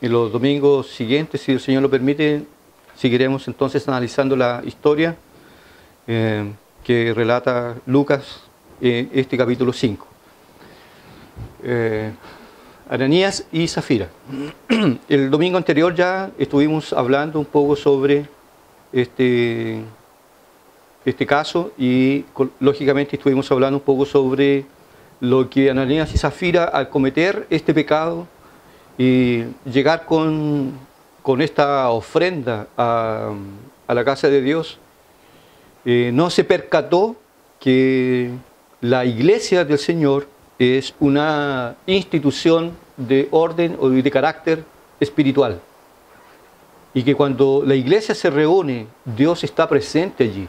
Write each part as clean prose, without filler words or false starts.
En los domingos siguientes, si el Señor lo permite, seguiremos entonces analizando la historia que relata Lucas en este capítulo 5. Ananías y Zafira. El domingo anterior ya estuvimos hablando un poco sobre este caso y lógicamente estuvimos hablando un poco sobre lo que Ananías y Zafira, al cometer este pecado y llegar con esta ofrenda a la casa de Dios, no se percató que la iglesia del Señor es una institución de orden o de carácter espiritual. Y que cuando la iglesia se reúne, Dios está presente allí.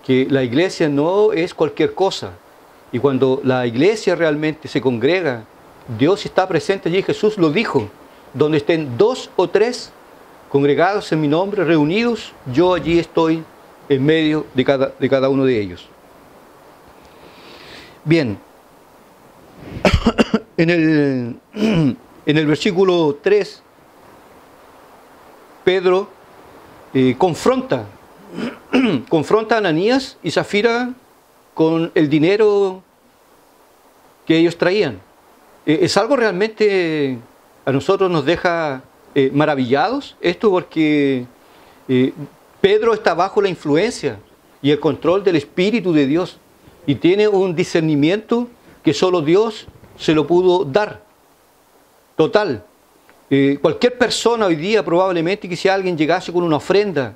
Que la iglesia no es cualquier cosa. Y cuando la iglesia realmente se congrega, Dios está presente allí. Jesús lo dijo: donde estén 2 o 3 congregados en mi nombre, reunidos, yo allí estoy en medio de cada uno de ellos. Bien, en el versículo 3, Pedro confronta a Ananías y Zafira con el dinero que ellos traían. Es algo realmente a nosotros nos deja maravillados, esto porque Pedro está bajo la influencia y el control del Espíritu de Dios y tiene un discernimiento que solo Dios se lo pudo dar. Total. Cualquier persona hoy día probablemente, que si alguien llegase con una ofrenda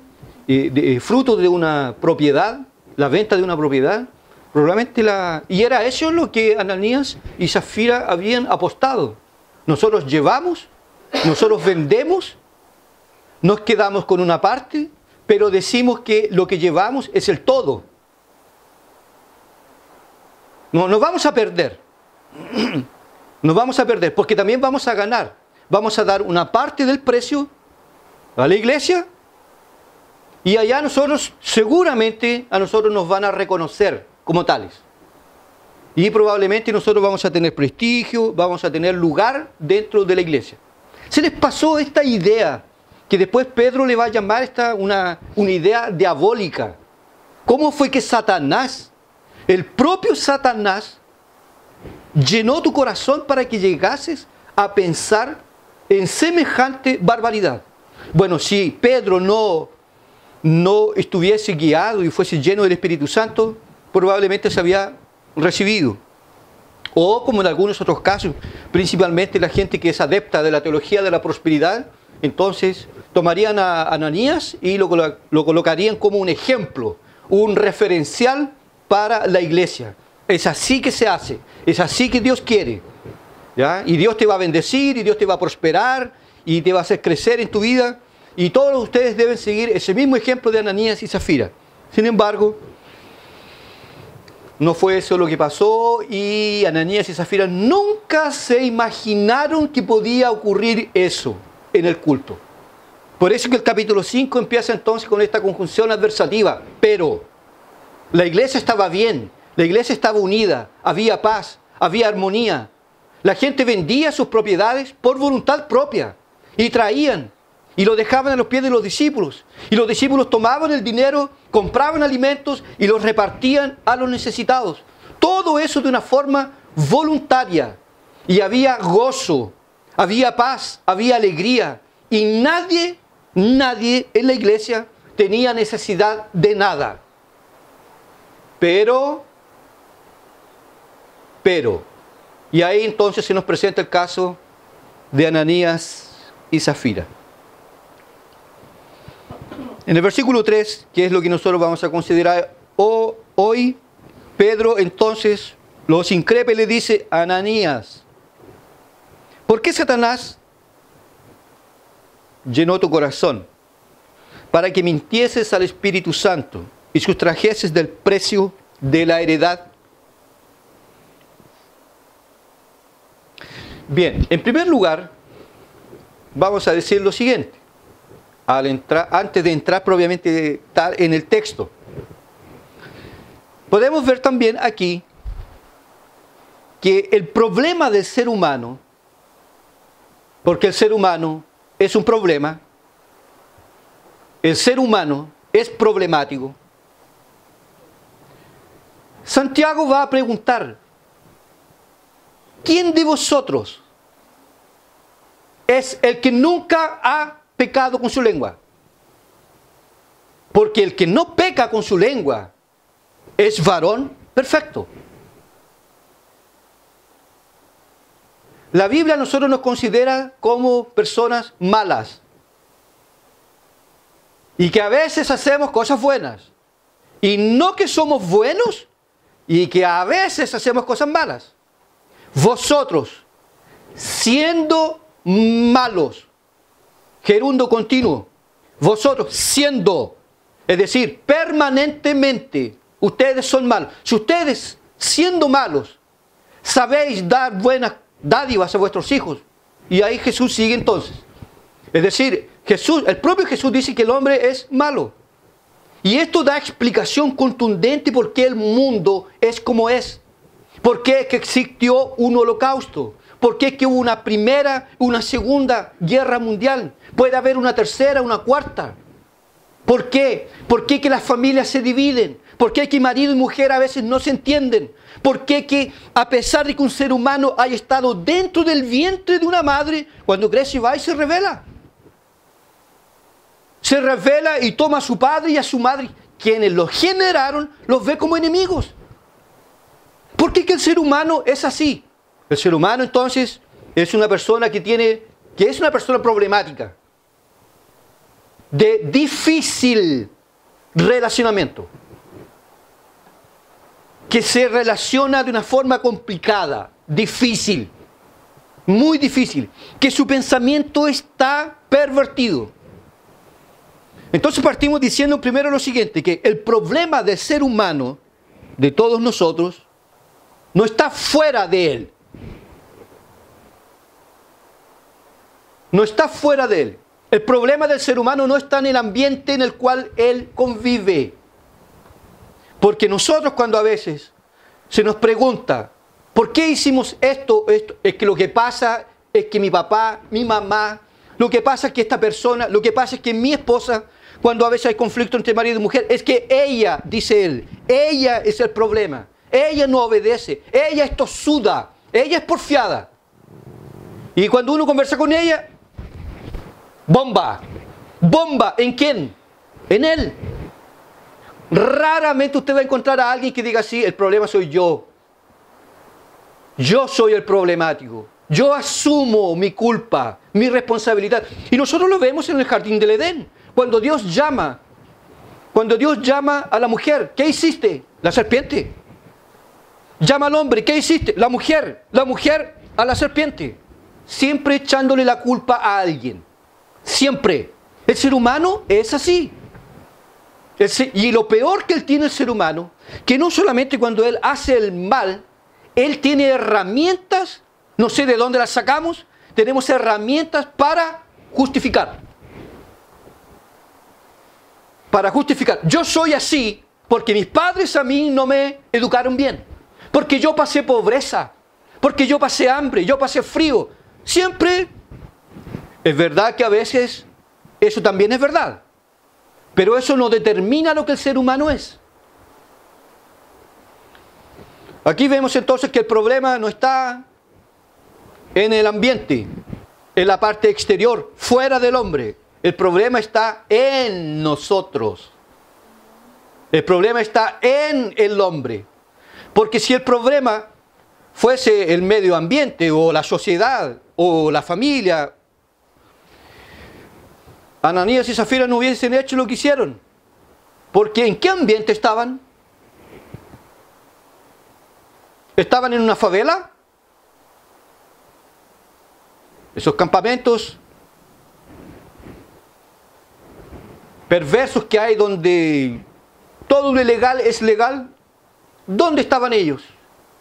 fruto de una propiedad, la venta de una propiedad, probablemente y era eso lo que Ananías y Zafira habían apostado. Nosotros llevamos, nosotros vendemos, nos quedamos con una parte, pero decimos que lo que llevamos es el todo. No nos vamos a perder. Nos vamos a perder porque también vamos a ganar. Vamos a dar una parte del precio a la iglesia y allá seguramente a nosotros nos van a reconocer como tales. Y probablemente nosotros vamos a tener prestigio, vamos a tener lugar dentro de la iglesia. Se les pasó esta idea, que después Pedro le va a llamar una idea diabólica. ¿Cómo fue que Satanás, el propio Satanás, llenó tu corazón para que llegases a pensar en semejante barbaridad? Bueno, si Pedro no estuviese guiado y fuese lleno del Espíritu Santo, probablemente se había recibido. O como en algunos otros casos, principalmente la gente que es adepta de la teología de la prosperidad, entonces tomarían a Ananías y lo colocarían como un ejemplo, un referencial para la iglesia. Es así que se hace, es así que Dios quiere, ¿ya? Y Dios te va a bendecir, y Dios te va a prosperar, y te va a hacer crecer en tu vida, y todos ustedes deben seguir ese mismo ejemplo de Ananías y Zafira. Sin embargo, no fue eso lo que pasó, y Ananías y Zafira nunca se imaginaron que podía ocurrir eso en el culto. Por eso que el capítulo 5 empieza entonces con esta conjunción adversativa. Pero la iglesia estaba bien, la iglesia estaba unida, había paz, había armonía. La gente vendía sus propiedades por voluntad propia y traían y lo dejaban a los pies de los discípulos. Y los discípulos tomaban el dinero, compraban alimentos y los repartían a los necesitados. Todo eso de una forma voluntaria. Y había gozo, había paz, había alegría. Y nadie en la iglesia tenía necesidad de nada. Pero, y ahí entonces se nos presenta el caso de Ananías y Zafira. En el versículo 3, que es lo que nosotros vamos a considerar hoy, Pedro entonces los increpa y le dice: Ananías, ¿por qué Satanás llenó tu corazón para que mintieses al Espíritu Santo y sustrajeses del precio de la heredad? Bien, en primer lugar, vamos a decir lo siguiente, antes de entrar propiamente tal en el texto. Podemos ver también aquí que el problema del ser humano Porque el ser humano es un problema. El ser humano es problemático. Santiago va a preguntar, ¿quién de vosotros es el que nunca ha pecado con su lengua? Porque el que no peca con su lengua es varón perfecto. La Biblia a nosotros nos considera como personas malas. Y que a veces hacemos cosas buenas. Y no que somos buenos y que a veces hacemos cosas malas. Vosotros, siendo malos, gerundo continuo, vosotros siendo, es decir, permanentemente, ustedes son malos. Si ustedes, siendo malos, sabéis dar buenas dádivas a vuestros hijos, y ahí Jesús sigue entonces. Es decir, Jesús, el propio Jesús dice que el hombre es malo. Y esto da explicación contundente por qué el mundo es como es. ¿Por qué es que existió un holocausto? ¿Por qué es que hubo una primera, una segunda guerra mundial? Puede haber una tercera, una cuarta. ¿Por qué? ¿Por qué que las familias se dividen? ¿Por qué que marido y mujer a veces no se entienden? ¿Por qué que a pesar de que un ser humano haya estado dentro del vientre de una madre, cuando crece va y se revela? Se revela y toma a su padre y a su madre, quienes los generaron, los ve como enemigos. ¿Por qué que el ser humano es así? El ser humano entonces es una persona que es una persona problemática, de difícil relacionamiento, que se relaciona de una forma complicada, difícil, muy difícil, que su pensamiento está pervertido. Entonces partimos diciendo primero lo siguiente, que el problema del ser humano, de todos nosotros, no está fuera de él. No está fuera de él. El problema del ser humano no está en el ambiente en el cual él convive. Porque nosotros cuando a veces se nos pregunta, ¿por qué hicimos esto? Es que lo que pasa es que mi papá, mi mamá, lo que pasa es que esta persona, lo que pasa es que mi esposa, cuando a veces hay conflicto entre marido y mujer, es que ella, dice él, ella es el problema. Ella no obedece, ella es tosuda, ella es porfiada. Y cuando uno conversa con ella, bomba. ¿Bomba en quién? En él. Raramente usted va a encontrar a alguien que diga así, el problema soy yo. Yo soy el problemático. Yo asumo mi culpa, mi responsabilidad. Y nosotros lo vemos en el jardín del Edén. Cuando Dios llama a la mujer, ¿qué hiciste? La serpiente. Llama al hombre, ¿qué hiciste? La mujer a la serpiente. Siempre echándole la culpa a alguien. Siempre. El ser humano es así. Y lo peor que él tiene el ser humano, que no solamente cuando él hace el mal, él tiene herramientas, no sé de dónde las sacamos, tenemos herramientas para justificar. Para justificar. Yo soy así porque mis padres a mí no me educaron bien. Porque yo pasé pobreza. Porque yo pasé hambre, yo pasé frío. Siempre es verdad que a veces eso también es verdad. Pero eso no determina lo que el ser humano es. Aquí vemos entonces que el problema no está en el ambiente, en la parte exterior, fuera del hombre. El problema está en nosotros. El problema está en el hombre. Porque si el problema fuese el medio ambiente o la sociedad o la familia, Ananías y Zafira no hubiesen hecho lo que hicieron. Porque ¿en qué ambiente estaban? ¿Estaban en una favela? Esos campamentos perversos que hay donde todo lo ilegal es legal. ¿Dónde estaban ellos?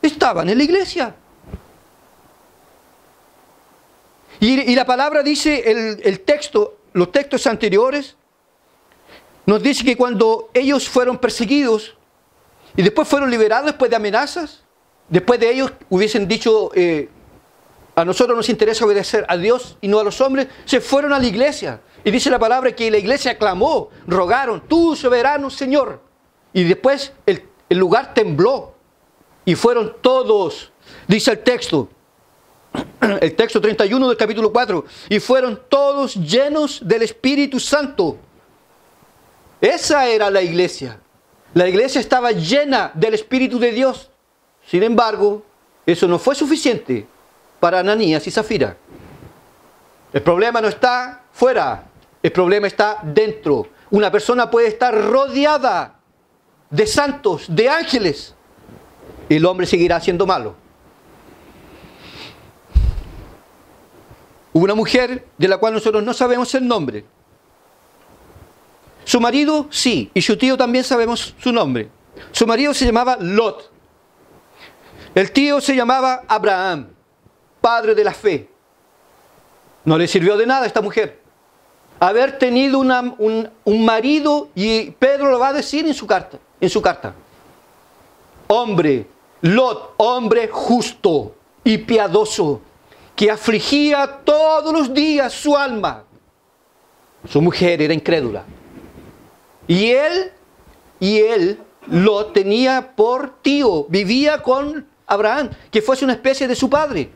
Estaban en la iglesia. Y la palabra dice, el texto, los textos anteriores, nos dice que cuando ellos fueron perseguidos y después fueron liberados después de amenazas, después de ellos hubiesen dicho a nosotros nos interesa obedecer a Dios y no a los hombres, se fueron a la iglesia. Y dice la palabra que la iglesia clamó, rogaron, tú soberano Señor. Y después el lugar tembló. Y fueron todos, dice el texto 31 del capítulo 4, y fueron todos llenos del Espíritu Santo. Esa era la iglesia. La iglesia estaba llena del Espíritu de Dios. Sin embargo, eso no fue suficiente para Ananías y Zafira. El problema no está fuera, el problema está dentro. Una persona puede estar rodeada de santos, de ángeles, y el hombre seguirá siendo malo. Hubo una mujer de la cual nosotros no sabemos el nombre. Su marido sí, y su tío también sabemos su nombre. Su marido se llamaba Lot. El tío se llamaba Abraham, padre de la fe. No le sirvió de nada a esta mujer haber tenido un marido, y Pedro lo va a decir en su carta. Hombre, Lot, hombre justo y piadoso, que afligía todos los días su alma. Su mujer era incrédula. Y él, Lot, tenía por tío, vivía con Abraham, que fuese una especie de su padre.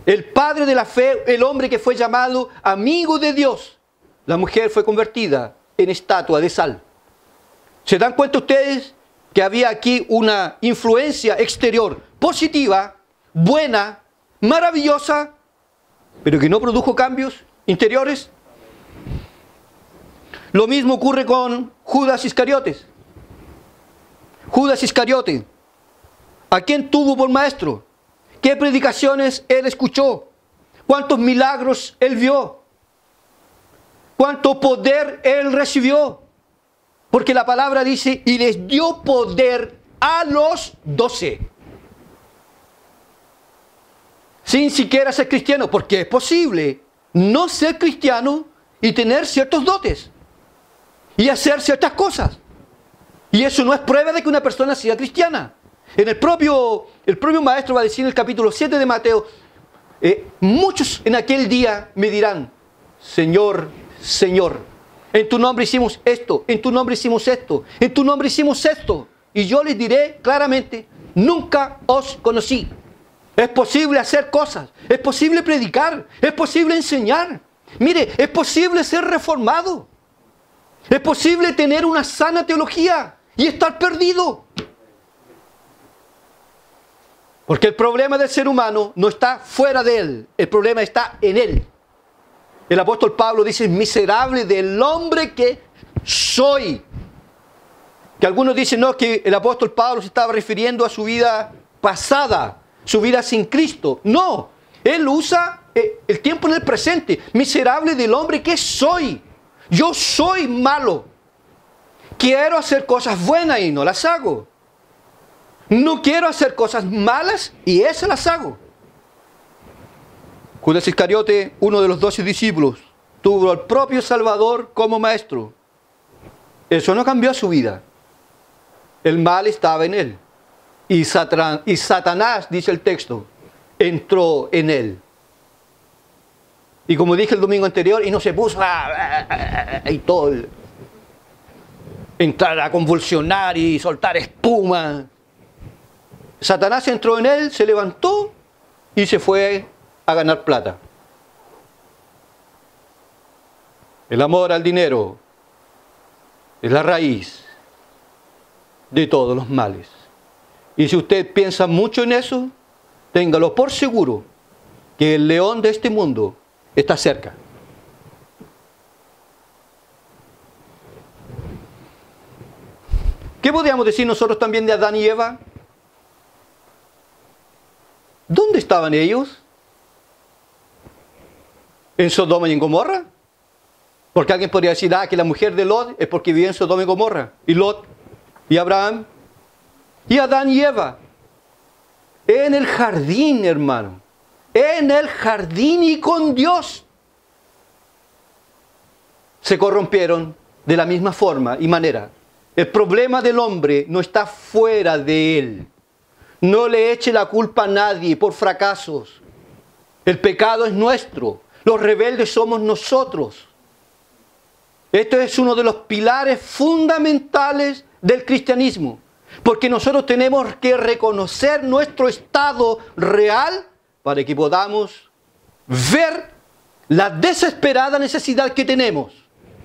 El padre de la fe, el hombre que fue llamado amigo de Dios. La mujer fue convertida en estatua de sal. ¿Se dan cuenta ustedes que había aquí una influencia exterior positiva, buena, maravillosa, pero que no produjo cambios interiores? Lo mismo ocurre con Judas Iscariote. Judas Iscariote, ¿a quién tuvo por maestro? ¿Qué predicaciones él escuchó? ¿Cuántos milagros él vio? ¿Cuánto poder él recibió? Porque la palabra dice, y les dio poder a los 12. Sin siquiera ser cristiano, porque es posible no ser cristiano y tener ciertos dotes y hacer ciertas cosas. Y eso no es prueba de que una persona sea cristiana. El propio maestro va a decir en el capítulo 7 de Mateo, muchos en aquel día me dirán, Señor, Señor, en tu nombre hicimos esto, en tu nombre hicimos esto, en tu nombre hicimos esto. Y yo les diré claramente, nunca os conocí. Es posible hacer cosas, es posible predicar, es posible enseñar. Mire, es posible ser reformado. Es posible tener una sana teología y estar perdido. Porque el problema del ser humano no está fuera de él, el problema está en él. El apóstol Pablo dice, miserable del hombre que soy. Que algunos dicen, no, que el apóstol Pablo se estaba refiriendo a su vida pasada, su vida sin Cristo. No, él usa el tiempo en el presente. Miserable del hombre que soy. Yo soy malo. Quiero hacer cosas buenas y no las hago. No quiero hacer cosas malas y esas las hago. Judas Iscariote, uno de los 12 discípulos, tuvo al propio Salvador como maestro. Eso no cambió su vida. El mal estaba en él. Y Satanás, dice el texto, entró en él. Y como dije el domingo anterior, y no se puso y todo, entrar a convulsionar y soltar espuma. Satanás entró en él, se levantó y se fue a ganar plata. El amor al dinero es la raíz de todos los males. Y si usted piensa mucho en eso, téngalo por seguro que el león de este mundo está cerca. ¿Qué podríamos decir nosotros también de Adán y Eva? ¿Dónde estaban ellos? ¿En Sodoma y en Gomorra? Porque alguien podría decir, que la mujer de Lot es porque vivía en Sodoma y Gomorra. Y Lot, y Abraham, y Adán y Eva. En el jardín, hermano. En el jardín y con Dios. Se corrompieron de la misma forma y manera. El problema del hombre no está fuera de él. No le eche la culpa a nadie por fracasos. El pecado es nuestro. Los rebeldes somos nosotros. Esto es uno de los pilares fundamentales del cristianismo. Porque nosotros tenemos que reconocer nuestro estado real para que podamos ver la desesperada necesidad que tenemos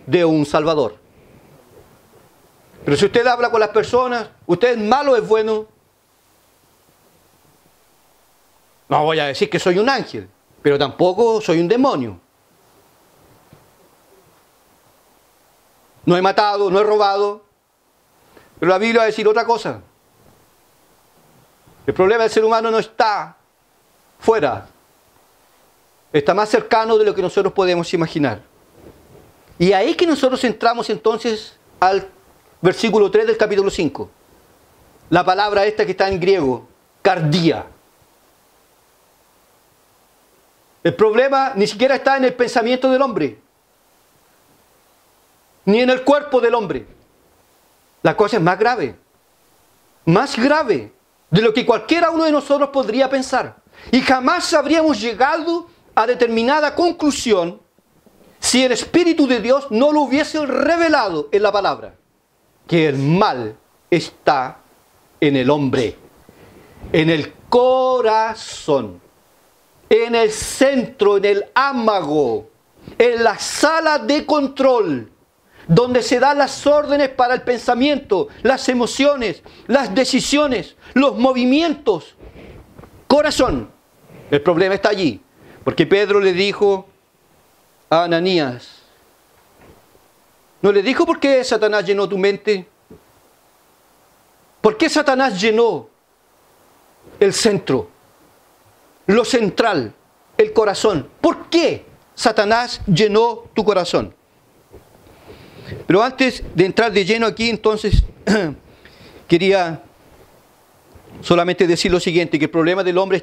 de un Salvador. Pero si usted habla con las personas, usted es malo o es bueno, no voy a decir que soy un ángel, pero tampoco soy un demonio. No he matado, no he robado. Pero la Biblia va a decir otra cosa. El problema del ser humano no está fuera. Está más cercano de lo que nosotros podemos imaginar. Y ahí que nosotros entramos entonces al versículo 3 del capítulo 5. La palabra esta que está en griego, cardia. El problema ni siquiera está en el pensamiento del hombre, ni en el cuerpo del hombre. La cosa es más grave de lo que cualquiera uno de nosotros podría pensar. Y jamás habríamos llegado a determinada conclusión si el Espíritu de Dios no lo hubiese revelado en la palabra. Que el mal está en el hombre, en el corazón, en el centro, en el ámago, en la sala de control, donde se dan las órdenes para el pensamiento, las emociones, las decisiones, los movimientos. Corazón. El problema está allí. Porque Pedro le dijo a Ananías, ¿no le dijo por qué Satanás llenó tu mente? ¿Por qué Satanás llenó el centro, lo central, el corazón? ¿Por qué Satanás llenó tu corazón? Pero antes de entrar de lleno aquí, entonces, quería solamente decir lo siguiente, que el problema del hombre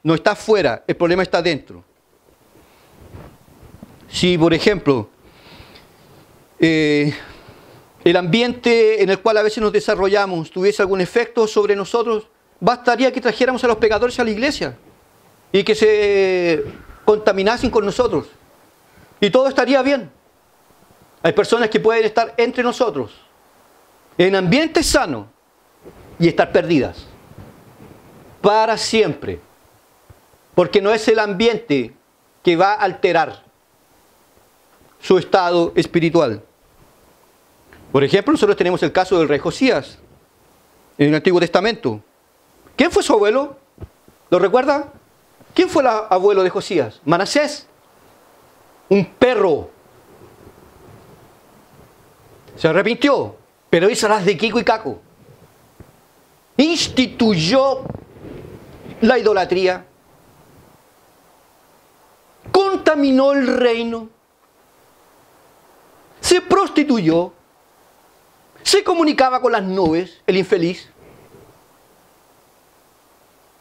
no está afuera, el problema está dentro. Si, por ejemplo, el ambiente en el cual a veces nos desarrollamos tuviese algún efecto sobre nosotros, bastaría que trajéramos a los pecadores a la iglesia y que se contaminasen con nosotros. Y todo estaría bien. Hay personas que pueden estar entre nosotros, en ambiente sano, y estar perdidas. Para siempre. Porque no es el ambiente que va a alterar su estado espiritual. Por ejemplo, nosotros tenemos el caso del rey Josías, en el Antiguo Testamento. ¿Quién fue su abuelo? ¿Lo recuerda? ¿Quién fue el abuelo de Josías? Manasés. Un perro. Se arrepintió, pero hizo las de Kiko y Caco. Instituyó la idolatría. Contaminó el reino. Se prostituyó. Se comunicaba con las nubes, el infeliz.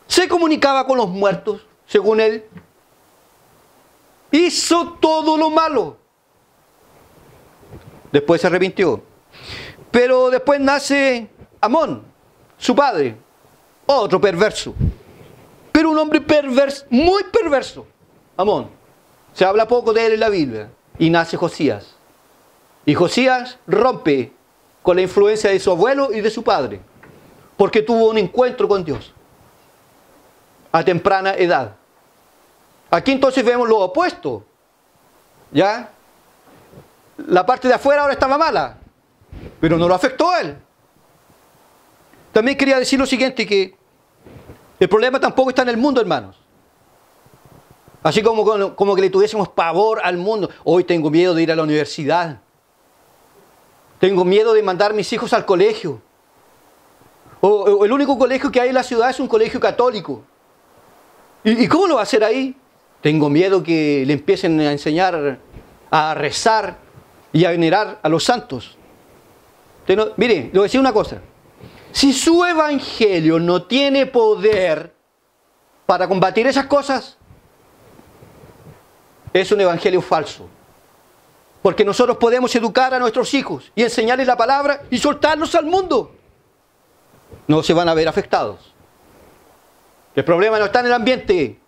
Se comunicaba con los muertos, según él. Hizo todo lo malo. Después se arrepintió. Pero después nace Amón, su padre, otro perverso. Pero un hombre perverso, muy perverso. Amón. Se habla poco de él en la Biblia. Y nace Josías. Y Josías rompe con la influencia de su abuelo y de su padre. Porque tuvo un encuentro con Dios. A temprana edad. Aquí entonces vemos lo opuesto. ¿Ya? La parte de afuera ahora estaba mala, pero no lo afectó a él. También quería decir lo siguiente, que el problema tampoco está en el mundo, hermanos. Así como que le tuviésemos pavor al mundo. Hoy tengo miedo de ir a la universidad. Tengo miedo de mandar a mis hijos al colegio. O el único colegio que hay en la ciudad es un colegio católico. ¿Y cómo lo va a hacer ahí? Tengo miedo que le empiecen a enseñar a rezar y a venerar a los santos. Mire, le voy a decir una cosa. Si su evangelio no tiene poder para combatir esas cosas, es un evangelio falso. Porque nosotros podemos educar a nuestros hijos y enseñarles la palabra y soltarlos al mundo. No se van a ver afectados. El problema no está en el ambiente.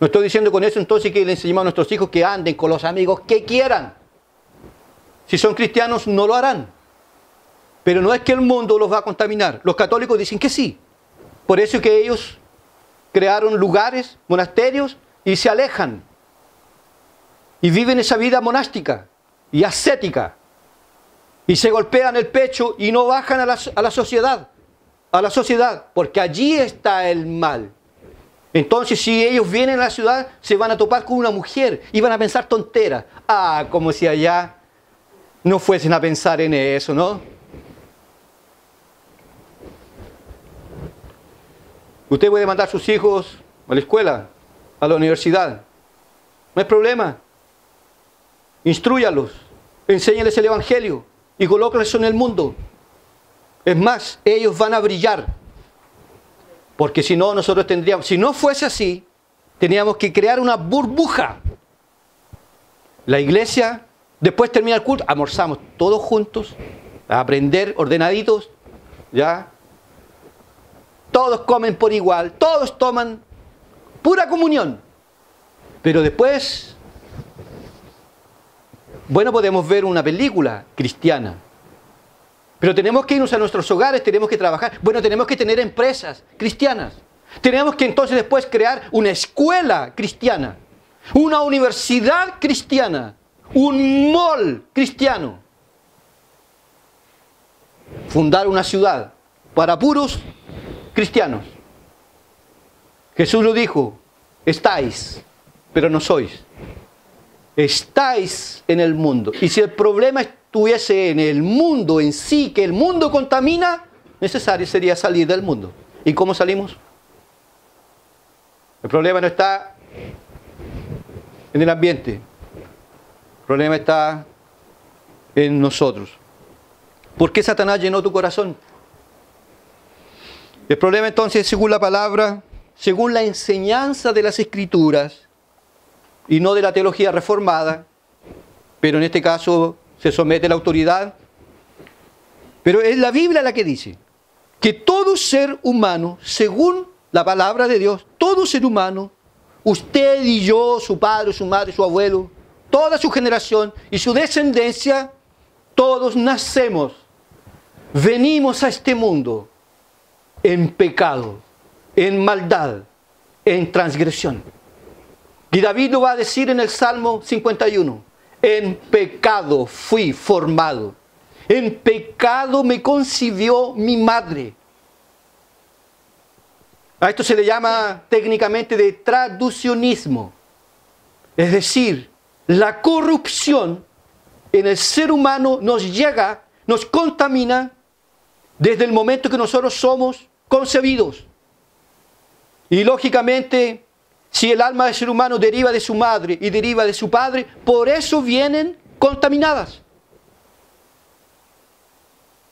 No estoy diciendo con eso entonces que le enseñemos a nuestros hijos que anden con los amigos que quieran. Si son cristianos no lo harán. Pero no es que el mundo los va a contaminar. Los católicos dicen que sí. Por eso es que ellos crearon lugares, monasterios, y se alejan. Y viven esa vida monástica y ascética. Y se golpean el pecho y no bajan a la sociedad. A la sociedad, porque allí está el mal. Entonces, si ellos vienen a la ciudad, se van a topar con una mujer y van a pensar tonteras. Ah, como si allá no fuesen a pensar en eso, ¿no? Usted puede mandar a sus hijos a la escuela, a la universidad. No hay problema. Instrúyalos, enséñales el Evangelio y colócalos en el mundo. Es más, ellos van a brillar. Porque si no, nosotros tendríamos, si no fuese así, teníamos que crear una burbuja. La iglesia, después termina el culto, almorzamos todos juntos, a aprender ordenaditos, ¿ya? Todos comen por igual, todos toman pura comunión. Pero después, bueno, podemos ver una película cristiana. Pero tenemos que irnos a nuestros hogares, tenemos que trabajar. Bueno, tenemos que tener empresas cristianas. Tenemos que entonces después crear una escuela cristiana, una universidad cristiana, un mall cristiano. Fundar una ciudad para puros cristianos. Jesús lo dijo, estáis, pero no sois. Estáis en el mundo. Y si el problema estuviese en el mundo en sí, que el mundo contamina, necesario sería salir del mundo. ¿Y cómo salimos? El problema no está en el ambiente. El problema está en nosotros. ¿Por qué Satanás llenó tu corazón? El problema entonces, según la palabra, según la enseñanza de las Escrituras, y no de la teología reformada, pero en este caso se somete a la autoridad, pero es la Biblia la que dice que todo ser humano, según la palabra de Dios, todo ser humano, usted y yo, su padre, su madre, su abuelo, toda su generación y su descendencia, todos nacemos, venimos a este mundo en pecado, en maldad, en transgresión. Y David lo va a decir en el Salmo 51. En pecado fui formado. En pecado me concibió mi madre. A esto se le llama técnicamente de traducionismo. Es decir, la corrupción en el ser humano nos llega, nos contamina desde el momento que nosotros somos concebidos. Y lógicamente, si el alma del ser humano deriva de su madre y deriva de su padre, por eso vienen contaminadas.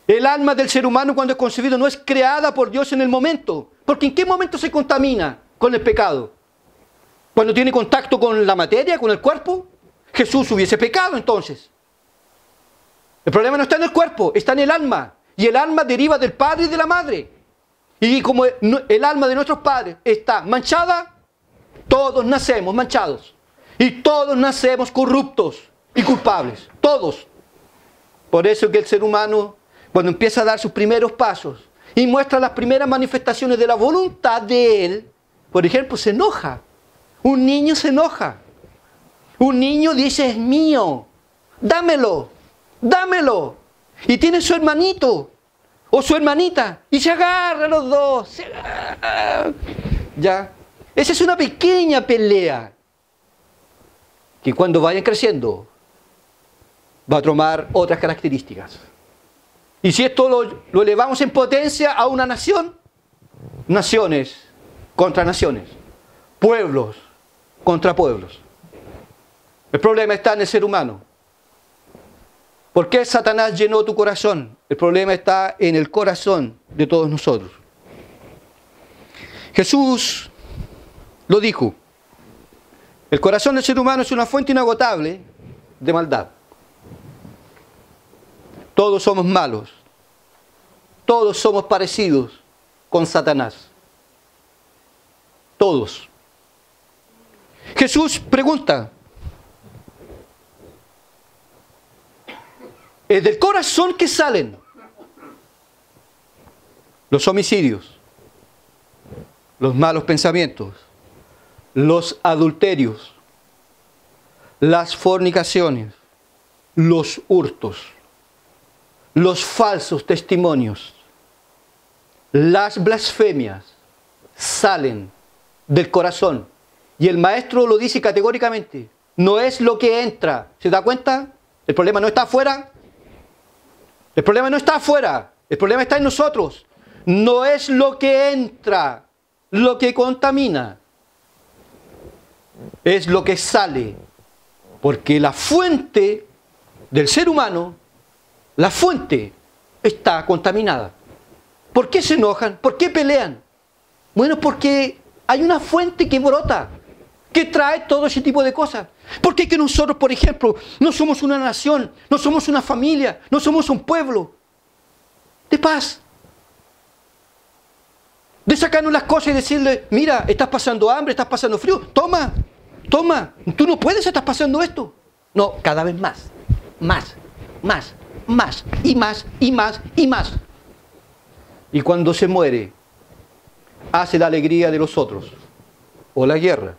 El alma del ser humano cuando es concebido no es creada por Dios en el momento. Porque ¿en qué momento se contamina con el pecado? Cuando tiene contacto con la materia, con el cuerpo. Jesús hubiese pecado entonces. El problema no está en el cuerpo, está en el alma. Y el alma deriva del padre y de la madre. Y como el alma de nuestros padres está manchada, todos nacemos manchados. Y todos nacemos corruptos y culpables. Todos. Por eso que el ser humano, cuando empieza a dar sus primeros pasos y muestra las primeras manifestaciones de la voluntad de él, por ejemplo, se enoja. Un niño se enoja. Un niño dice, es mío. Dámelo. Dámelo. Y tiene su hermanito o su hermanita y se agarra los dos. ¿Ya? Esa es una pequeña pelea que cuando vayan creciendo va a tomar otras características. Y si esto lo elevamos en potencia a una nación, naciones contra naciones, pueblos contra pueblos. El problema está en el ser humano. ¿Por qué Satanás llenó tu corazón? El problema está en el corazón de todos nosotros. Jesús lo dijo. El corazón del ser humano es una fuente inagotable de maldad. Todos somos malos. Todos somos parecidos con Satanás. Todos. Jesús pregunta, es del corazón que salen los homicidios, los malos pensamientos, los adulterios, las fornicaciones, los hurtos, los falsos testimonios, las blasfemias, salen del corazón. Y el maestro lo dice categóricamente, no es lo que entra. ¿Se da cuenta? El problema no está afuera. El problema no está afuera. El problema está en nosotros. No es lo que entra lo que contamina. Es lo que sale. Porque la fuente del ser humano, la fuente está contaminada. ¿Por qué se enojan? ¿Por qué pelean? Bueno, porque hay una fuente que brota, que trae todo ese tipo de cosas. ¿Por qué que nosotros, por ejemplo, no somos una nación, no somos una familia, no somos un pueblo de paz? De sacarnos las cosas y decirle, mira, estás pasando hambre, estás pasando frío, toma, toma, tú no puedes estar pasando esto. No, cada vez más, y más. Y cuando se muere, hace la alegría de los otros, o la guerra.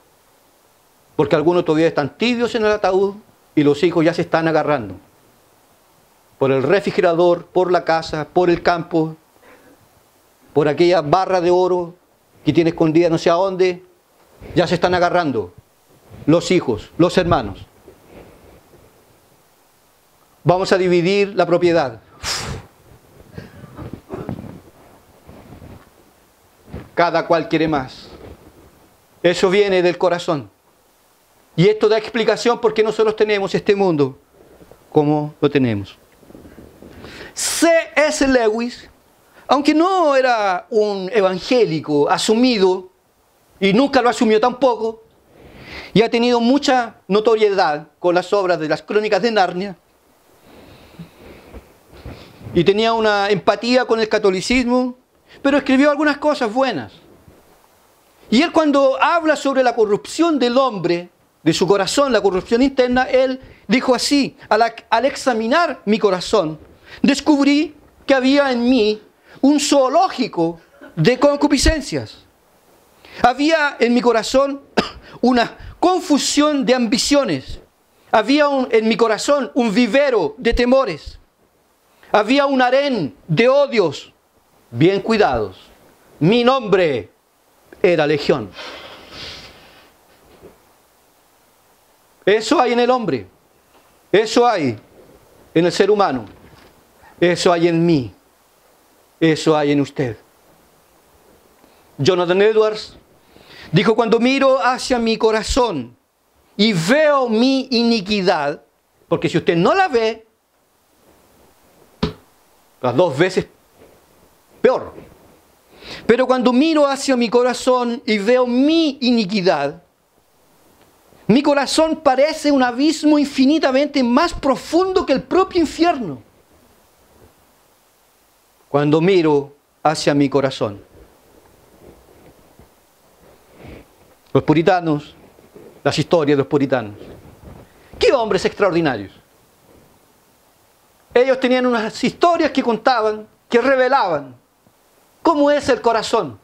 Porque algunos todavía están tibios en el ataúd y los hijos ya se están agarrando. Por el refrigerador, por la casa, por el campo, por aquella barra de oro que tiene escondida no sé a dónde, ya se están agarrando los hijos, los hermanos. Vamos a dividir la propiedad. Cada cual quiere más. Eso viene del corazón. Y esto da explicación por qué nosotros tenemos este mundo como lo tenemos. C.S. Lewis, aunque no era un evangélico asumido, y nunca lo asumió tampoco, y ha tenido mucha notoriedad con las obras de las Crónicas de Narnia, y tenía una empatía con el catolicismo, pero escribió algunas cosas buenas. Y él, cuando habla sobre la corrupción del hombre, de su corazón, la corrupción interna, él dijo así: al examinar mi corazón, descubrí que había en mí un zoológico de concupiscencias. Había en mi corazón una confusión de ambiciones. Había en mi corazón un vivero de temores. Había un harén de odios bien cuidados. Mi nombre era Legión. Eso hay en el hombre. Eso hay en el ser humano. Eso hay en mí. Eso hay en usted. Jonathan Edwards dijo: cuando miro hacia mi corazón y veo mi iniquidad, porque si usted no la ve, las dos veces peor. Pero cuando miro hacia mi corazón y veo mi iniquidad, mi corazón parece un abismo infinitamente más profundo que el propio infierno. Cuando miro hacia mi corazón. Los puritanos, las historias de los puritanos. ¡Qué hombres extraordinarios! Ellos tenían unas historias que contaban, que revelaban cómo es el corazón.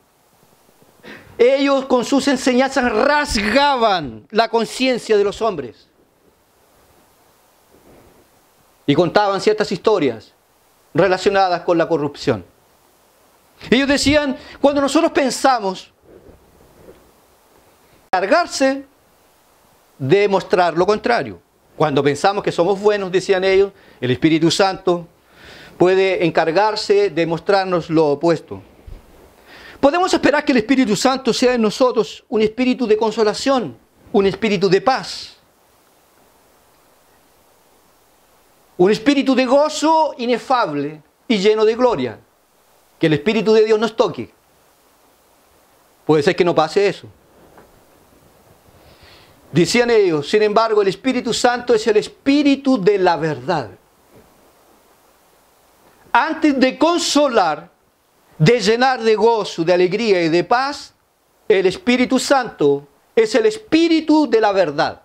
Ellos con sus enseñanzas rasgaban la conciencia de los hombres. Y contaban ciertas historias relacionadas con la corrupción. Ellos decían, cuando nosotros pensamos encargarse de mostrar lo contrario. Cuando pensamos que somos buenos, decían ellos, el Espíritu Santo puede encargarse de mostrarnos lo opuesto. Podemos esperar que el Espíritu Santo sea en nosotros un espíritu de consolación, un espíritu de paz, un espíritu de gozo inefable y lleno de gloria. Que el Espíritu de Dios nos toque. Puede ser que no pase eso. Decían ellos, sin embargo, el Espíritu Santo es el Espíritu de la verdad. Antes de consolar, de llenar de gozo, de alegría y de paz, el Espíritu Santo es el Espíritu de la verdad.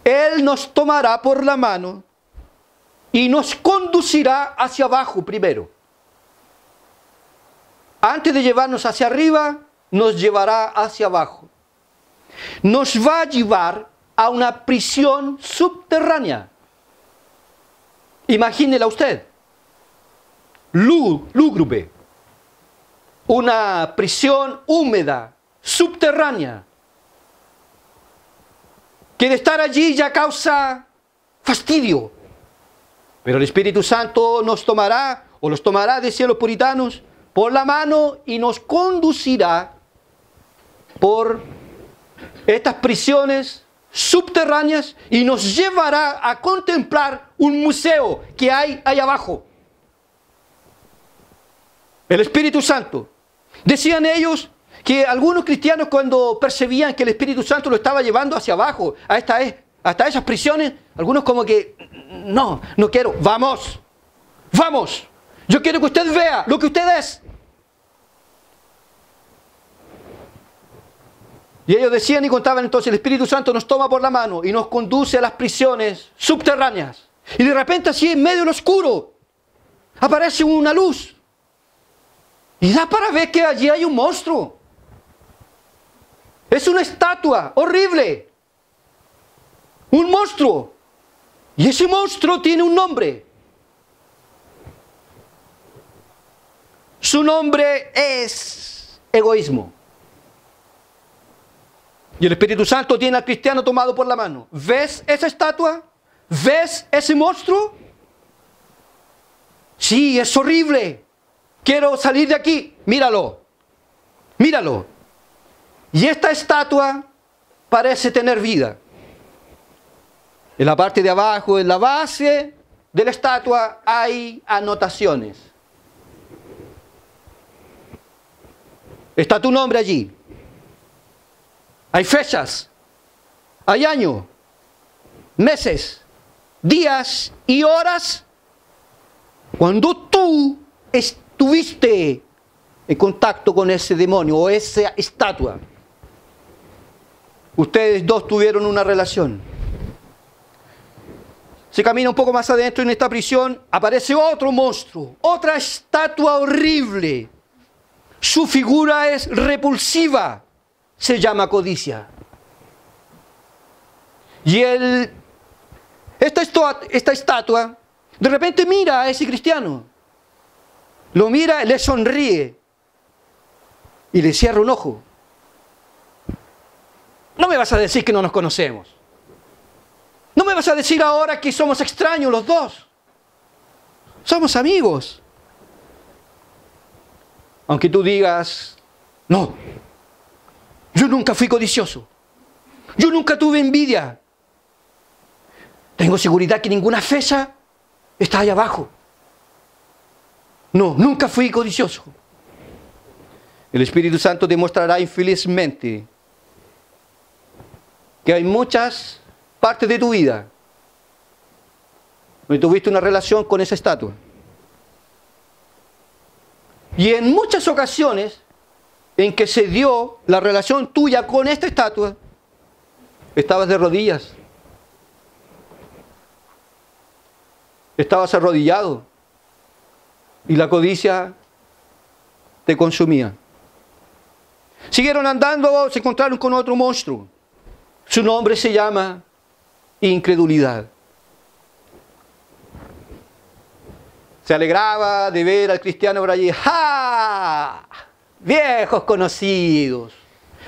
Él nos tomará por la mano y nos conducirá hacia abajo primero. Antes de llevarnos hacia arriba, nos llevará hacia abajo. Nos va a llevar a una prisión subterránea. Imagínela usted. Lúgubre. Una prisión húmeda, subterránea, que de estar allí ya causa fastidio. Pero el Espíritu Santo nos tomará, o los tomará, decían los puritanos, por la mano y nos conducirá por estas prisiones subterráneas y nos llevará a contemplar un museo que hay ahí abajo. El Espíritu Santo. Decían ellos que algunos cristianos, cuando percibían que el Espíritu Santo lo estaba llevando hacia abajo, hasta esas prisiones, algunos como que, no quiero, vamos, yo quiero que usted vea lo que usted es. Y ellos decían y contaban entonces, el Espíritu Santo nos toma por la mano y nos conduce a las prisiones subterráneas. Y de repente así en medio del oscuro aparece una luz. Y da para ver que allí hay un monstruo. Es una estatua horrible. Un monstruo. Y ese monstruo tiene un nombre. Su nombre es egoísmo. Y el Espíritu Santo tiene al cristiano tomado por la mano. ¿Ves esa estatua? ¿Ves ese monstruo? Sí, es horrible. Quiero salir de aquí. Míralo. Y esta estatua parece tener vida. En la parte de abajo, en la base de la estatua, hay anotaciones. Está tu nombre allí. Hay fechas. Hay años, meses, días y horas cuando tú estuviste en contacto con ese demonio o esa estatua. Ustedes dos tuvieron una relación. Se camina un poco más adentro en esta prisión, aparece otro monstruo, otra estatua horrible. Su figura es repulsiva, se llama codicia. Y esta estatua de repente mira a ese cristiano. Lo mira, le sonríe y le cierra un ojo. No me vas a decir que no nos conocemos. No me vas a decir ahora que somos extraños los dos. Somos amigos. Aunque tú digas, no, yo nunca fui codicioso. Yo nunca tuve envidia. Tengo seguridad que ninguna fecha está ahí abajo. No, nunca fui codicioso. El Espíritu Santo te mostrará infelizmente que hay muchas partes de tu vida donde tuviste una relación con esa estatua. Y en muchas ocasiones en que se dio la relación tuya con esta estatua, estabas de rodillas. Estabas arrodillado. Y la codicia te consumía. Siguieron andando, se encontraron con otro monstruo. Su nombre se llama incredulidad. Se alegraba de ver al cristiano por allí. ¡Ja! Viejos conocidos.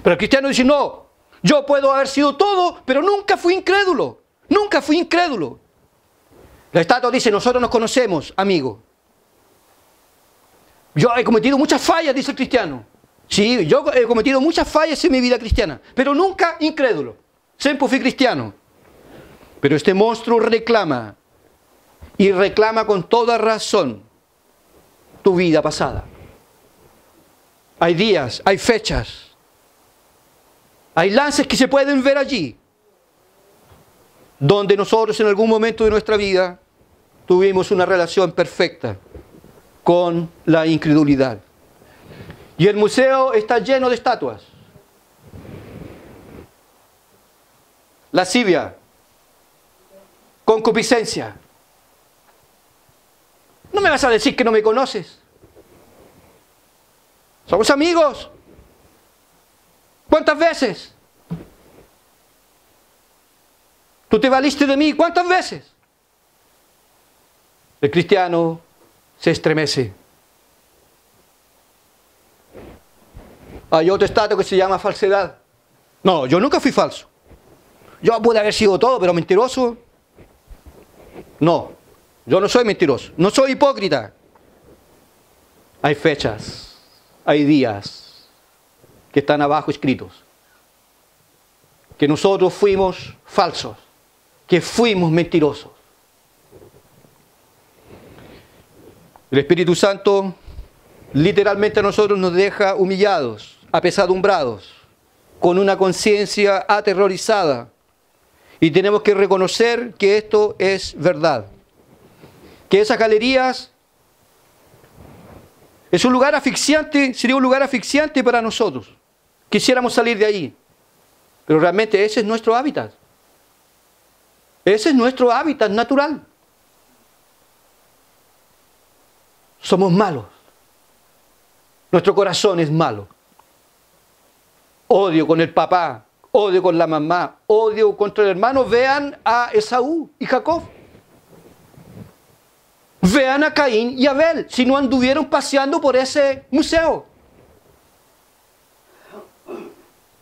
Pero el cristiano dice, no, yo puedo haber sido todo, pero nunca fui incrédulo. Nunca fui incrédulo. La estatua dice, nosotros nos conocemos, amigo. Yo he cometido muchas fallas, dice el cristiano. Sí, yo he cometido muchas fallas en mi vida cristiana, pero nunca incrédulo. Siempre fui cristiano. Pero este monstruo reclama, y reclama con toda razón, tu vida pasada. Hay días, hay fechas, hay lances que se pueden ver allí, donde nosotros en algún momento de nuestra vida tuvimos una relación perfecta con la incredulidad. Y el museo está lleno de estatuas. Lascivia, concupiscencia. No me vas a decir que no me conoces. Somos amigos. ¿Cuántas veces? ¿Tú te valiste de mí? ¿Cuántas veces? El cristiano se estremece. Hay otro estatus que se llama falsedad. No, yo nunca fui falso. Yo pude haber sido todo, pero mentiroso. No, yo no soy mentiroso. No soy hipócrita. Hay fechas, hay días que están abajo escritos. Que nosotros fuimos falsos, que fuimos mentirosos. El Espíritu Santo literalmente a nosotros nos deja humillados, apesadumbrados, con una conciencia aterrorizada. Y tenemos que reconocer que esto es verdad. Que esas galerías es un lugar asfixiante, sería un lugar asfixiante para nosotros. Quisiéramos salir de ahí. Pero realmente ese es nuestro hábitat. Ese es nuestro hábitat natural. Somos malos. Nuestro corazón es malo. Odio con el papá, odio con la mamá, odio contra el hermano. Vean a Esaú y Jacob. Vean a Caín y Abel, si no anduvieron paseando por ese museo.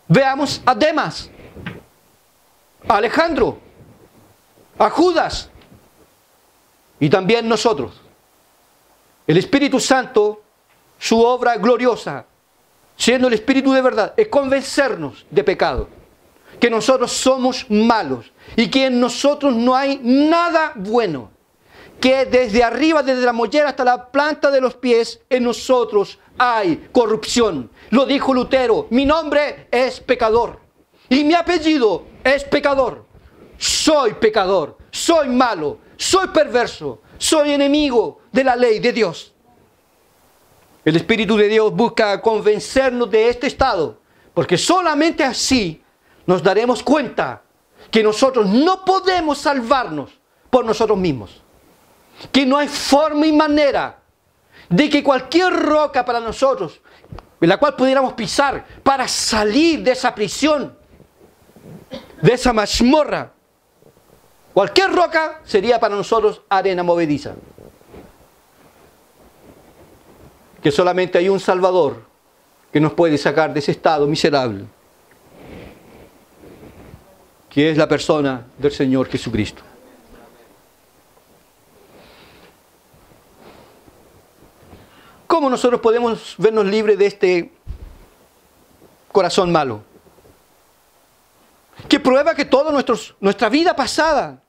Veamos a Demas, a Alejandro, a Judas y también nosotros. El Espíritu Santo, su obra gloriosa, siendo el Espíritu de verdad, es convencernos de pecado, que nosotros somos malos y que en nosotros no hay nada bueno, que desde arriba, desde la mollera hasta la planta de los pies, en nosotros hay corrupción. Lo dijo Lutero, mi nombre es pecador y mi apellido es pecador. Soy pecador, soy malo, soy perverso, soy enemigo de la ley de Dios. El Espíritu de Dios busca convencernos de este estado, porque solamente así nos daremos cuenta que nosotros no podemos salvarnos por nosotros mismos. Que no hay forma y manera de que cualquier roca para nosotros, en la cual pudiéramos pisar para salir de esa prisión, de esa mazmorra, cualquier roca sería para nosotros arena movediza. Que solamente hay un Salvador que nos puede sacar de ese estado miserable, que es la persona del Señor Jesucristo. ¿Cómo nosotros podemos vernos libres de este corazón malo? Que prueba que toda nuestra vida pasada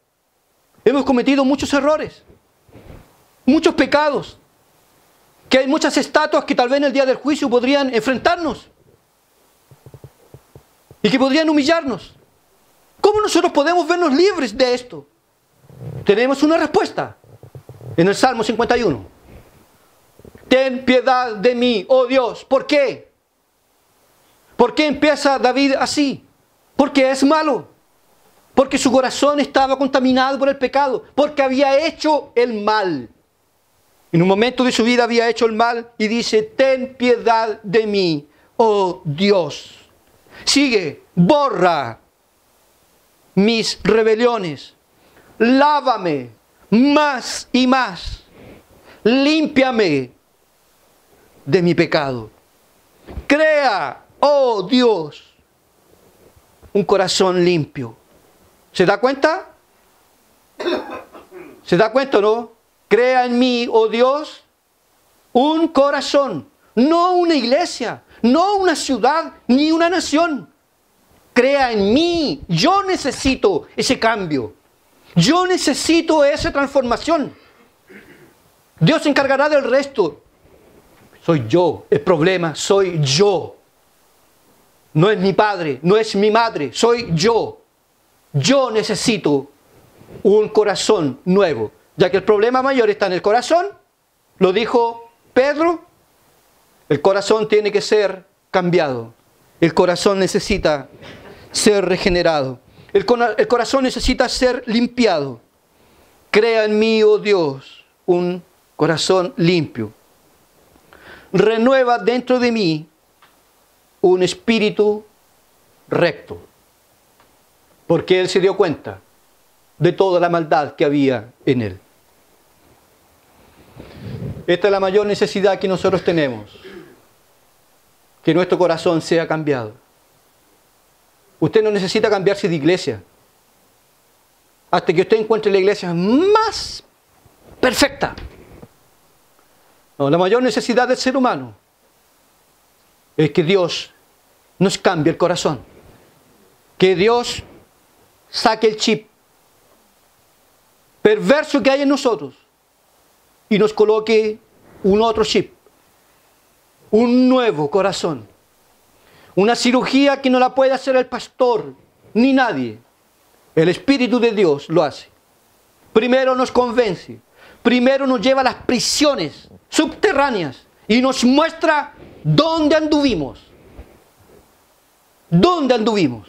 hemos cometido muchos errores, muchos pecados, que hay muchas estatuas que tal vez en el día del juicio podrían enfrentarnos y que podrían humillarnos. ¿Cómo nosotros podemos vernos libres de esto? Tenemos una respuesta en el Salmo 51. Ten piedad de mí, oh Dios. ¿Por qué? ¿Por qué empieza David así? Porque es malo. Porque su corazón estaba contaminado por el pecado. Porque había hecho el mal. En un momento de su vida había hecho el mal y dice, ten piedad de mí, oh Dios. Sigue, borra mis rebeliones. Lávame más y más. Límpiame de mi pecado. Crea, oh Dios, un corazón limpio. ¿Se da cuenta? ¿Se da cuenta o no? Crea en mí, oh Dios, un corazón, no una iglesia, no una ciudad, ni una nación. Crea en mí. Yo necesito ese cambio. Yo necesito esa transformación. Dios se encargará del resto. Soy yo. El problema soy yo. No es mi padre, no es mi madre, soy yo. Yo necesito un corazón nuevo. Ya que el problema mayor está en el corazón, lo dijo Pedro, El corazón tiene que ser cambiado. El corazón necesita ser regenerado. El corazón necesita ser limpiado. Crea en mí, oh Dios, un corazón limpio. Renueva dentro de mí un espíritu recto. Porque él se dio cuenta de toda la maldad que había en él. Esta es la mayor necesidad que nosotros tenemos. Que nuestro corazón sea cambiado. Usted no necesita cambiarse de iglesia. Hasta que usted encuentre la iglesia más perfecta. No, la mayor necesidad del ser humano es que Dios nos cambie el corazón. Que Dios saque el chip perverso que hay en nosotros y nos coloque un otro chip. Un nuevo corazón. Una cirugía que no la puede hacer el pastor ni nadie. El Espíritu de Dios lo hace. Primero nos convence. Primero nos lleva a las prisiones subterráneas y nos muestra dónde anduvimos. ¿Dónde anduvimos?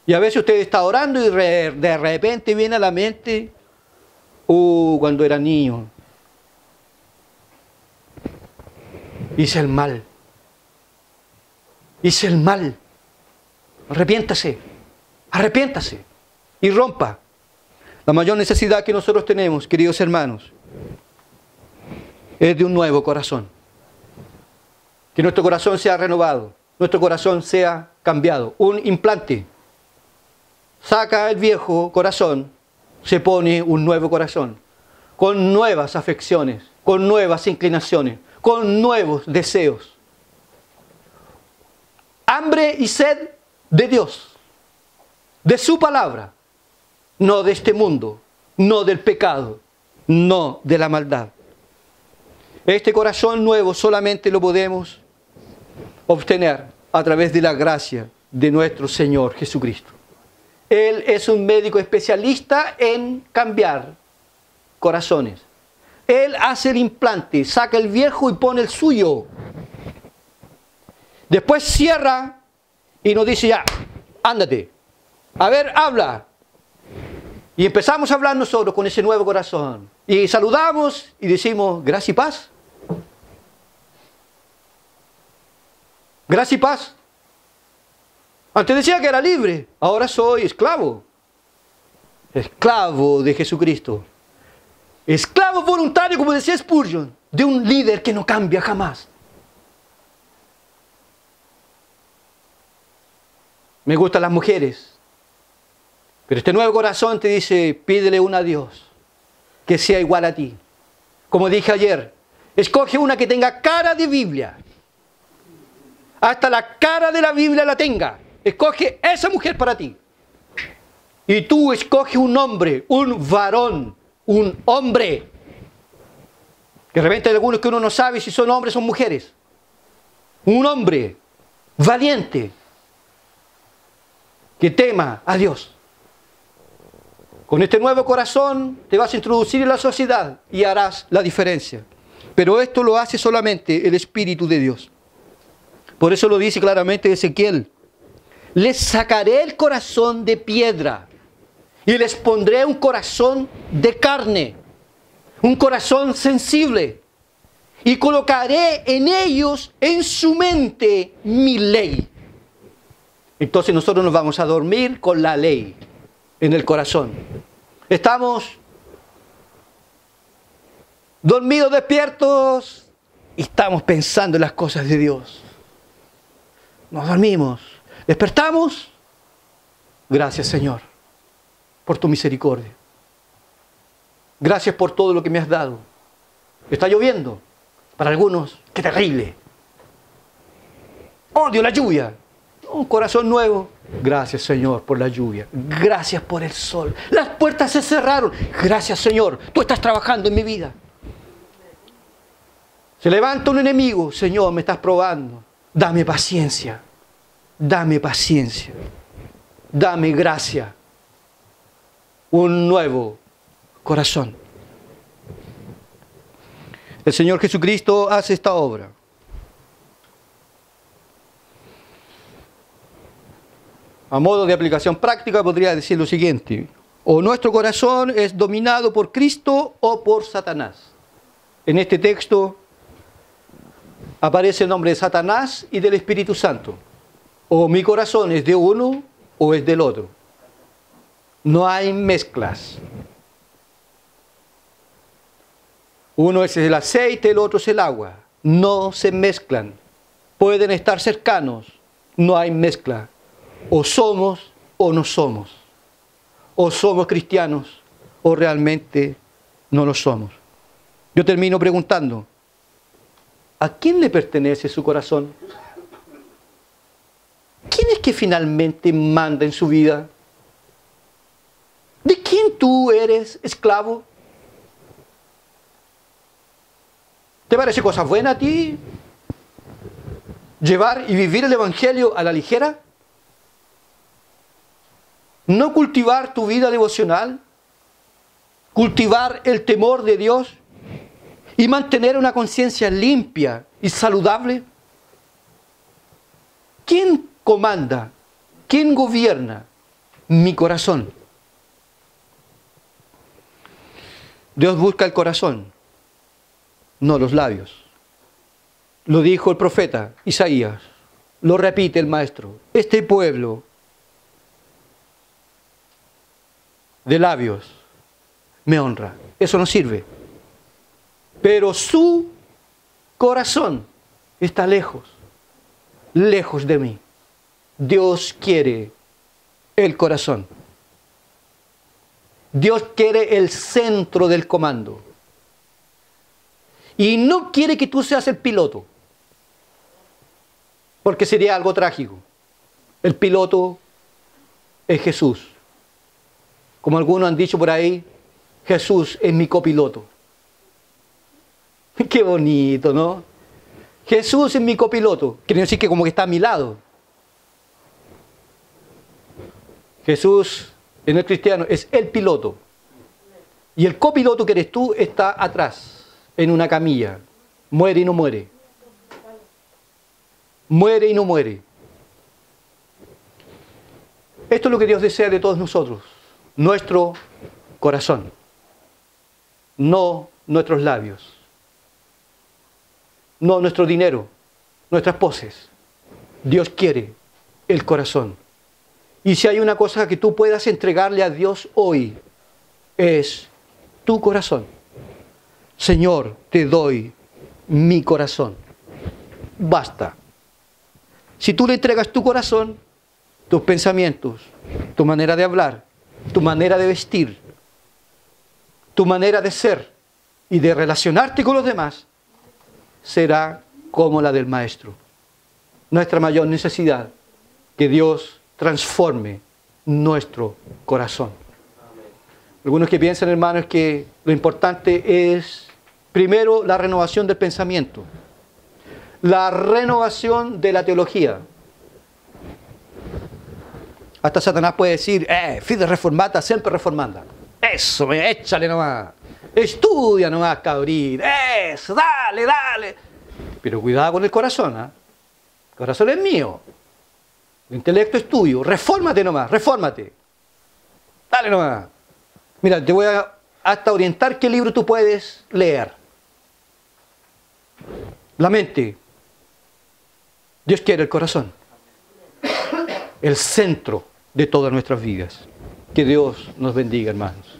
Y a veces usted está orando y de repente viene a la mente, cuando era niño, hice el mal. Hice el mal. Arrepiéntase. Arrepiéntase. Y rompa. La mayor necesidad que nosotros tenemos, queridos hermanos, es de un nuevo corazón. Que nuestro corazón sea renovado. Nuestro corazón sea cambiado. Un implante. Saca el viejo corazón, se pone un nuevo corazón. Con nuevas afecciones, con nuevas inclinaciones, con nuevos deseos. Hambre y sed de Dios, de su palabra, no de este mundo, no del pecado, no de la maldad. Este corazón nuevo solamente lo podemos obtener a través de la gracia de nuestro Señor Jesucristo. Él es un médico especialista en cambiar corazones. Él hace el implante, saca el viejo y pone el suyo. Después cierra y nos dice ya, ándate. A ver, habla. Y empezamos a hablar nosotros con ese nuevo corazón. Y saludamos y decimos, gracia y paz. Gracia y paz. Antes decía que era libre, ahora soy esclavo. Esclavo de Jesucristo. Esclavo voluntario, como decía Spurgeon, de un líder que no cambia jamás. Me gustan las mujeres. Pero este nuevo corazón te dice, pídele una a Dios que sea igual a ti. Como dije ayer, escoge una que tenga cara de Biblia. Hasta la cara de la Biblia la tenga. Escoge esa mujer para ti. Y tú escoge un hombre, un varón, un hombre. Que de repente hay algunos que uno no sabe si son hombres o mujeres. Un hombre valiente que tema a Dios. Con este nuevo corazón te vas a introducir en la sociedad y harás la diferencia. Pero esto lo hace solamente el Espíritu de Dios. Por eso lo dice claramente Ezequiel. Les sacaré el corazón de piedra y les pondré un corazón de carne, un corazón sensible, y colocaré en ellos, en su mente, mi ley. Entonces nosotros nos vamos a dormir con la ley en el corazón. Estamos dormidos, despiertos, y estamos pensando en las cosas de Dios. Nos dormimos, despertamos. Gracias, Señor, por tu misericordia. Gracias por todo lo que me has dado. Está lloviendo. Para algunos, qué terrible. Odio la lluvia. Un corazón nuevo. Gracias, Señor, por la lluvia. Gracias por el sol. Las puertas se cerraron. Gracias, Señor. Tú estás trabajando en mi vida. Se levanta un enemigo. Señor, me estás probando. Dame paciencia. Dame paciencia. Dame gracia. Un nuevo corazón. El Señor Jesucristo hace esta obra. A modo de aplicación práctica podría decir lo siguiente: o nuestro corazón es dominado por Cristo o por Satanás. En este texto aparece el nombre de Satanás y del Espíritu Santo. O mi corazón es de uno o es del otro. No hay mezclas. Uno es el aceite, el otro es el agua. No se mezclan. Pueden estar cercanos. No hay mezcla. O somos o no somos. O somos cristianos o realmente no lo somos. Yo termino preguntando: ¿a quién le pertenece su corazón? ¿Quién es que finalmente manda en su vida? ¿De quién tú eres esclavo? ¿Te parece cosa buena a ti llevar y vivir el Evangelio a la ligera? ¿No cultivar tu vida devocional? ¿Cultivar el temor de Dios? ¿Y mantener una conciencia limpia y saludable? ¿Quién comanda? ¿Quién gobierna mi corazón? Dios busca el corazón, no los labios. Lo dijo el profeta Isaías, lo repite el maestro: este pueblo de labios me honra. Eso no sirve. Pero su corazón está lejos, lejos de mí. Dios quiere el corazón. Dios quiere el centro del comando. Y no quiere que tú seas el piloto, porque sería algo trágico. El piloto es Jesús. Como algunos han dicho por ahí, Jesús es mi copiloto. Qué bonito, ¿no? Jesús es mi copiloto. Quiere decir que como que está a mi lado. Jesús, en el cristiano, es el piloto. Y el copiloto que eres tú está atrás, en una camilla. Muere y no muere. Muere y no muere. Esto es lo que Dios desea de todos nosotros. Nuestro corazón. No nuestros labios. No nuestro dinero, nuestras poses. Dios quiere el corazón. Y si hay una cosa que tú puedas entregarle a Dios hoy, es tu corazón. Señor, te doy mi corazón. Basta. Si tú le entregas tu corazón, tus pensamientos, tu manera de hablar, tu manera de vestir, tu manera de ser y de relacionarte con los demás, será como la del Maestro. Nuestra mayor necesidad, que Dios transforme nuestro corazón. Algunos que piensan, hermanos, que lo importante es, primero, la renovación del pensamiento, la renovación de la teología. Hasta Satanás puede decir: fide reformata, siempre reformanda. Eso, échale nomás. Estudia nomás, cabrín. Eso, dale, dale. Pero cuidado con el corazón, ¿eh? El corazón es mío. El intelecto es tuyo. Refórmate nomás, refórmate. Dale nomás. Mira, te voy a hasta orientar qué libro tú puedes leer. La mente. Dios quiere el corazón. El centro de todas nuestras vidas. Que Dios nos bendiga, hermanos.